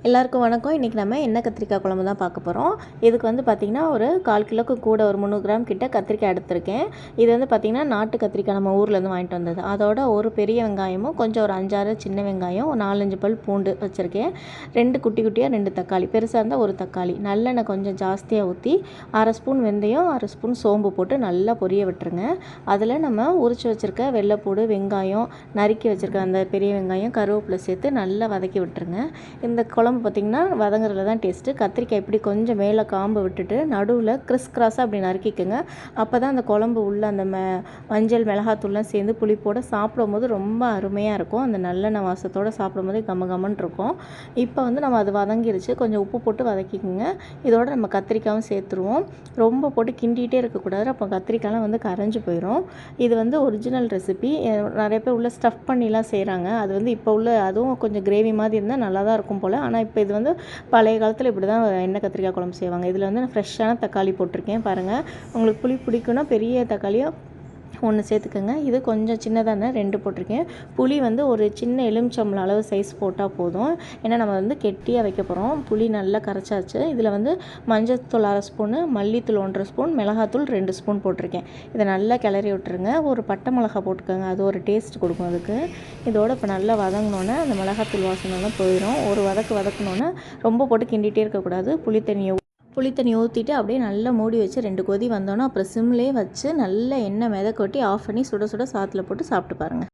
எல்லாருக்கும் வணக்கம். இன்றைக்கி நம்ம எண்ணெய் கத்திரிக்காய் குழம்பு தான் பார்க்க போகிறோம். இதுக்கு வந்து பார்த்திங்கன்னா ஒரு 1/4 கிலோக்கு கூட ஒரு 300 கிராம் கிட்ட கத்திரிக்காய் எடுத்திருக்கேன். இது வந்து பார்த்திங்கன்னா நாட்டு கத்திரிக்காய் நம்ம ஊர்லேருந்து வாங்கிட்டு வந்தது. அதோட ஒரு பெரிய வெங்காயமும் கொஞ்சம் ஒரு 5-6 சின்ன வெங்காயம், ஒரு 4-5 பல் பூண்டு வச்சுருக்கேன். 2 குட்டி குட்டியாக 2 தக்காளி, பெருசாக இருந்தால் ஒரு தக்காளி. நல்லெண்ணெய் கொஞ்சம் ஜாஸ்தியாக ஊற்றி 1/2 ஸ்பூன் வெந்தயம், 1/2 ஸ்பூன் சோம்பு போட்டு நல்லா பொரிய விட்டுருங்க. அதில் நம்ம உரித்து வச்சுருக்க வெள்ளைப்பூடு, வெங்காயம், நறுக்கி வச்சுருக்க அந்த பெரிய வெங்காயம், கருவேப்பிலை சேர்த்து நல்லா வதக்கி விட்டுருங்க. இந்த குழம்பு பார்த்திங்கன்னா வதங்குறதுல தான் டேஸ்ட்டு. கத்திரிக்காய் இப்படி கொஞ்சம் மேலே காம்பு விட்டுட்டு நடுவில் கிராஸாக அப்படி நறுக்கிக்கோங்க. அப்போ தான் அந்த குழம்பு உள்ள அந்த மஞ்சள் மிளகாத்தூள்லாம் சேர்ந்து புளிப்போடு சாப்பிடும்போது ரொம்ப அருமையாக இருக்கும். அந்த நல்லெண்ணெய் வாசத்தோடு சாப்பிடும்போது கம்மன்னு இருக்கும். இப்போ வந்து நம்ம அது வதங்கிருச்சு, கொஞ்சம் உப்பு போட்டு வதக்கிக்கோங்க. இதோட நம்ம கத்திரிக்காயும் சேர்த்துருவோம். ரொம்ப போட்டு கிண்டிகிட்டே இருக்கக்கூடாது, அப்போ கத்திரிக்காயெலாம் வந்து கரைஞ்சி போயிடும். இது வந்து ஒரிஜினல் ரெசிபி. நிறைய பேர் உள்ள ஸ்டஃப் பண்ணிலாம் செய்கிறாங்க. அது வந்து இப்போ உள்ள அதுவும் கொஞ்சம் கிரேவி மாதிரி இருந்தால் நல்லா தான் இருக்கும் போல். ஆனால் இப்போ இது வந்து பழைய காலத்தில் இப்படி தான் எண்ணெய் கத்திரிக்காய் குழம்பு செய்வாங்க. இதில் வந்து நான் ஃப்ரெஷ்ஷான தக்காளி போட்டிருக்கேன் பாருங்கள். உங்களுக்கு புளி பிடிக்குன்னா பெரிய தக்காளியாக 1 சேர்த்துக்கோங்க. இது கொஞ்சம் சின்னதாக இருந்தால் 2 போட்டிருக்கேன். புளி வந்து ஒரு சின்ன எலுமிச்சம்பழம் அளவு சைஸ் போட்டால் போதும். ஏன்னா நம்ம வந்து கெட்டியாக வைக்க போகிறோம். புளி நல்லா கரைச்சாச்சு. இதில் வந்து மஞ்சள்தூள் 1/2 ஸ்பூனு, மல்லித்தூள் 1/2 ஸ்பூன், மிளகாத்தூள் 2 ஸ்பூன் போட்டிருக்கேன். இதை நல்லா கிளறி விட்டுருங்க. ஒரு பட்டை மிளகா போட்டுக்கோங்க, அது ஒரு டேஸ்ட் கொடுக்கும் அதுக்கு. இதோட இப்போ நல்லா வதங்கினோன்னே அந்த மிளகாத்தூள் வாசனைலாம் போயிடும். ஒரு வதக்குனோன்னே ரொம்ப போட்டு கிண்டிகிட்டே இருக்கக்கூடாது. புளி தண்ணி ஊற்றிட்டு அப்படியே நல்லா மூடி வச்சு 2 கொதி வந்தோன்னே அப்புறம் சிம்லேயே வச்சு நல்லா எண்ணெய் மிதக்கொட்டி ஆஃப் பண்ணி சுட சுட சாத்தில் போட்டு சாப்பிட்டு பாருங்கள்.